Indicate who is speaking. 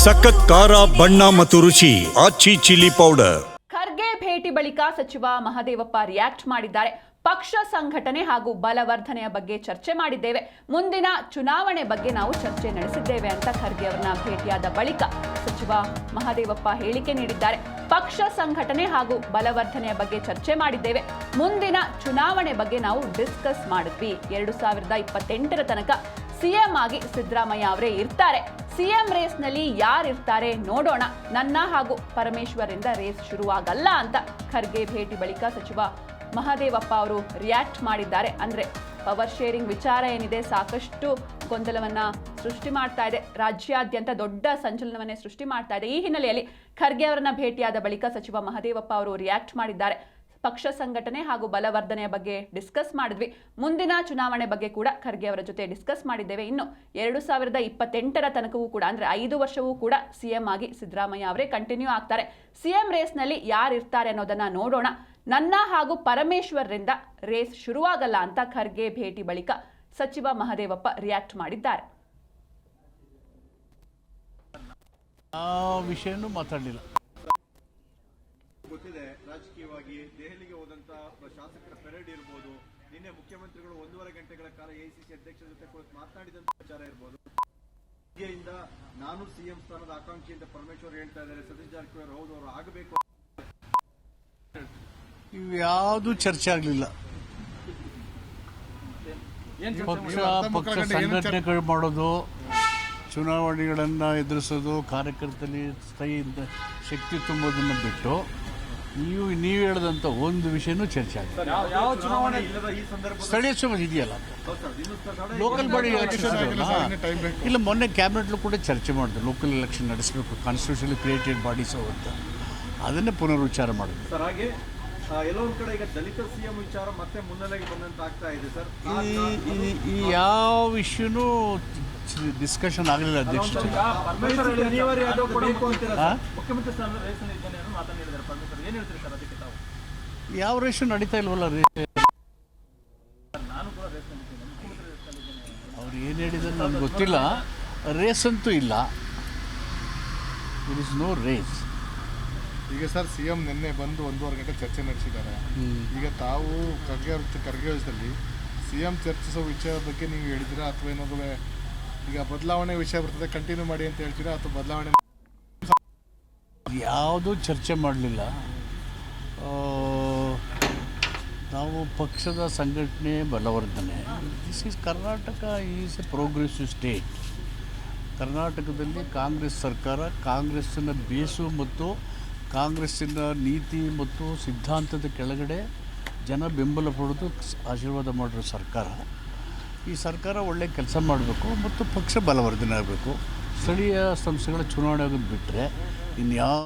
Speaker 1: ಸಖತ್ ಖಾರ ಬಣ್ಣ ಮತ್ತು ರುಚಿ ಆಚಿ ಚಿಲ್ಲಿ ಪೌಡರ್.
Speaker 2: ಖರ್ಗೆ ಭೇಟಿ ಬಳಿಕ ಸಚಿವ ಮಹದೇವಪ್ಪ ರಿಯಾಕ್ಟ್ ಮಾಡಿದ್ದಾರೆ. ಪಕ್ಷ ಸಂಘಟನೆ ಹಾಗೂ ಬಲವರ್ಧನೆಯ ಬಗ್ಗೆ ಚರ್ಚೆ ಮಾಡಿದ್ದೇವೆ. ಮುಂದಿನ ಚುನಾವಣೆ ಬಗ್ಗೆ ನಾವು ಚರ್ಚೆ ನಡೆಸಿದ್ದೇವೆ ಅಂತ ಖರ್ಗೆ ಅವರನ್ನ ಭೇಟಿಯಾದ ಬಳಿಕ ಸಚಿವ ಮಹದೇವಪ್ಪ ಹೇಳಿಕೆ ನೀಡಿದ್ದಾರೆ. ಪಕ್ಷ ಸಂಘಟನೆ ಹಾಗೂ ಬಲವರ್ಧನೆಯ ಬಗ್ಗೆ ಚರ್ಚೆ ಮಾಡಿದ್ದೇವೆ. ಮುಂದಿನ ಚುನಾವಣೆ ಬಗ್ಗೆ ನಾವು ಡಿಸ್ಕಸ್ ಮಾಡಿದ್ವಿ. 2028ರ ತನಕ ಸಿಎಂ ಆಗಿ ಸಿದ್ದರಾಮಯ್ಯ ಅವರೇ ಇರ್ತಾರೆ. ಸಿಎಂ ರೇಸ್ನಲ್ಲಿ ಯಾರಿರ್ತಾರೆ ನೋಡೋಣ. ನನ್ನ ಹಾಗೂ ಪರಮೇಶ್ವರಿಂದ ರೇಸ್ ಶುರುವಾಗಲ್ಲ ಅಂತ ಖರ್ಗೆ ಭೇಟಿ ಬಳಿಕ ಸಚಿವ ಮಹದೇವಪ್ಪ ಅವರು ರಿಯಾಕ್ಟ್ ಮಾಡಿದ್ದಾರೆ. ಅಂದ್ರೆ ಪವರ್ ಶೇರಿಂಗ್ ವಿಚಾರ ಏನಿದೆ ಸಾಕಷ್ಟು ಗೊಂದಲವನ್ನ ಸೃಷ್ಟಿ ಮಾಡ್ತಾ ಇದೆ. ರಾಜ್ಯಾದ್ಯಂತ ದೊಡ್ಡ ಸಂಚಲನವನ್ನೇ ಸೃಷ್ಟಿ ಮಾಡ್ತಾ ಇದೆ. ಈ ಹಿನ್ನೆಲೆಯಲ್ಲಿ ಖರ್ಗೆ ಅವರನ್ನ ಭೇಟಿಯಾದ ಬಳಿಕ ಸಚಿವ ಮಹದೇವಪ್ಪ ಅವರು ರಿಯಾಕ್ಟ್ ಮಾಡಿದ್ದಾರೆ. ಪಕ್ಷ ಸಂಘಟನೆ ಹಾಗೂ ಬಲವರ್ಧನೆಯ ಬಗ್ಗೆ ಡಿಸ್ಕಸ್ ಮಾಡಿದ್ವಿ. ಮುಂದಿನ ಚುನಾವಣೆ ಬಗ್ಗೆ ಕೂಡ ಖರ್ಗೆ ಅವರ ಜೊತೆ ಡಿಸ್ಕಸ್ ಮಾಡಿದ್ದೇವೆ. ಇನ್ನು 2028ರ ತನಕವೂ ಕೂಡ ಅಂದ್ರೆ 5 ವರ್ಷವೂ ಕೂಡ ಸಿಎಂ ಆಗಿ ಸಿದ್ದರಾಮಯ್ಯ ಅವರೇ ಕಂಟಿನ್ಯೂ ಆಗ್ತಾರೆ. ಸಿಎಂ ರೇಸ್ನಲ್ಲಿ ಯಾರಿರ್ತಾರೆ ಅನ್ನೋದನ್ನ ನೋಡೋಣ. ನನ್ನ ಹಾಗೂ ಪರಮೇಶ್ವರ್ರಿಂದ ರೇಸ್ ಶುರುವಾಗಲ್ಲ ಅಂತ ಖರ್ಗೆ ಭೇಟಿ ಬಳಿಕ ಸಚಿವ ಮಹದೇವಪ್ಪ ರಿಯಾಕ್ಟ್ ಮಾಡಿದ್ದಾರೆ.
Speaker 3: ಆ ವಿಷಯನೂ ಮಾತಾಡಲಿಲ್ಲ.
Speaker 4: ಗೊತ್ತಿದೆ, ರಾಜಕೀಯವಾಗಿ ದೆಹಲಿಗೆ ಹೋದಂತ ಶಾಸಕರ ಪೆರೇಡ್ ಇರಬಹುದು, ನಿನ್ನೆ ಮುಖ್ಯಮಂತ್ರಿಗಳು 1.5 ಗಂಟೆಗಳ ಕಾಲ ಎಐಸಿಸಿ ಅಧ್ಯಕ್ಷರ ಜೊತೆ ಕುಳಿತು ಮಾತನಾಡಿದಂತ ವಿಚಾರ ಇರಬಹುದು. ನಾನು ಸಿಎಂ ಸ್ಥಾನದ ಆಕಾಂಕ್ಷಿಯಿಂದ ಪರಮೇಶ್ವರ್ ಹೇಳ್ತಾ ಇದ್ದಾರೆ, ಸತೀಶ್ ಜಾರಕಿಹೊಳಿ ಹೌದು ಅವರು ಆಗಬೇಕು.
Speaker 3: ಇವ್ಯಾವುದು ಚರ್ಚೆ ಆಗಲಿಲ್ಲ. ಪಕ್ಷ ಸಂಘಟನೆಗಳು ಮಾಡೋದು, ಚುನಾವಣೆಗಳನ್ನು ಎದುರಿಸೋದು, ಕಾರ್ಯಕರ್ತರಲ್ಲಿ ಸ್ಥಾಯಿಯಿಂದ ಶಕ್ತಿ ತುಂಬೋದನ್ನು ಬಿಟ್ಟು ನೀವು ಹೇಳಿದಂಥ ಒಂದು ವಿಷಯನೂ ಚರ್ಚೆ ಆಗಿದೆ. ಸ್ಥಳೀಯ ಸಭೆ ಇದೆಯಲ್ಲ, ಲೋಕಲ್ ಬಾಡಿ ಎಲೆಕ್ಷನ್ ಇಲ್ಲ. ಮೊನ್ನೆ ಕ್ಯಾಬಿನೆಟ್ಲು ಕೂಡ ಚರ್ಚೆ ಮಾಡಿದ್ರು, ಲೋಕಲ್ ಎಲೆಕ್ಷನ್ ನಡೆಸಬೇಕು, ಕಾನ್ಸ್ಟಿಟ್ಯೂಷನಲಿ ಕ್ರಿಯೇಟೆಡ್ ಬಾಡೀಸ್ ಅಂತ. ಅದನ್ನೇ ಪುನರುಚ್ಚಾರ ಮಾಡಿದ್ರು.
Speaker 4: ಸರ್ ಹಾಗೆ ಎಲ್ಲೋ ಒಂದ್ ಕಡೆ ಈಗ ದಲಿತ ಸಿಎಂ ವಿಚಾರ ಮತ್ತೆ ಮುನ್ನೆಲೆಗೆ ಬಂದಂತ ಆಗ್ತಾ ಇದೆ ಸರ್.
Speaker 3: ಈ ಯಾವ ಇಶ್ಯೂನೂ ಡಿಸ್ಕಷನ್ ಆಗಲಿಲ್ಲ ಅಧ್ಯಕ್ಷ. ಯಾವ ರೇಷನ್ ನಡೀತಾ ಇಲ್ವಲ್ಲ ಅವ್ರು ಏನು ಹೇಳಿದ್ರೆ ನನಗೆ ಗೊತ್ತಿಲ್ಲ. ರೇಸ್ ಅಂತೂ ಇಲ್ಲ. It is no race.
Speaker 5: ಈಗ ಸರ್ ಸಿಎಂ ನಿನ್ನೆ ಬಂದು 1.5 ಗಂಟೆ ಚರ್ಚೆ ನಡೆಸಿದ್ದಾರೆ. ಈಗ ತಾವು ಖರ್ಗೆ ಸಿಎಂ ಚರ್ಚಿಸೋ ವಿಷಯ ಬಗ್ಗೆ ನೀವು ಹೇಳಿದಿರಾ ಅಥವಾ ಏನಾದರೂ ಈಗ ಬದಲಾವಣೆ ವಿಷಯ ಬರ್ತದೆ ಕಂಟಿನ್ಯೂ ಮಾಡಿ ಅಂತ ಹೇಳ್ತೀರಾ ಅಥವಾ ಬದಲಾವಣೆ
Speaker 3: ಯಾವುದೂ ಚರ್ಚೆ ಮಾಡಲಿಲ್ಲ. ನಾವು ಪಕ್ಷದ ಸಂಘಟನೆ ಬಲವರ್ಧನೆ, this is Karnataka is A progressive state. ಕರ್ನಾಟಕದಲ್ಲಿ ಕಾಂಗ್ರೆಸ್ ಸರ್ಕಾರ, ಕಾಂಗ್ರೆಸ್ಸಿನ ಬೇಸು ಮತ್ತು ಕಾಂಗ್ರೆಸ್ಸಿನ ನೀತಿ ಮತ್ತು ಸಿದ್ಧಾಂತದ ಕೆಳಗಡೆ ಜನ ಬೆಂಬಲ ಪಡೆದು ಆಶೀರ್ವಾದ ಮಾಡಿರೋ ಸರ್ಕಾರ. ಈ ಸರ್ಕಾರ ಒಳ್ಳೆ ಕೆಲಸ ಮಾಡಬೇಕು ಮತ್ತು ಪಕ್ಷ ಬಲವರ್ಧನೆ ಆಗಬೇಕು. ಸ್ಥಳೀಯ ಸಂಸ್ಥೆಗಳ ಚುನಾವಣೆ ಆಗೋದು ಬಿಟ್ಟರೆ ಇನ್ಯಾವ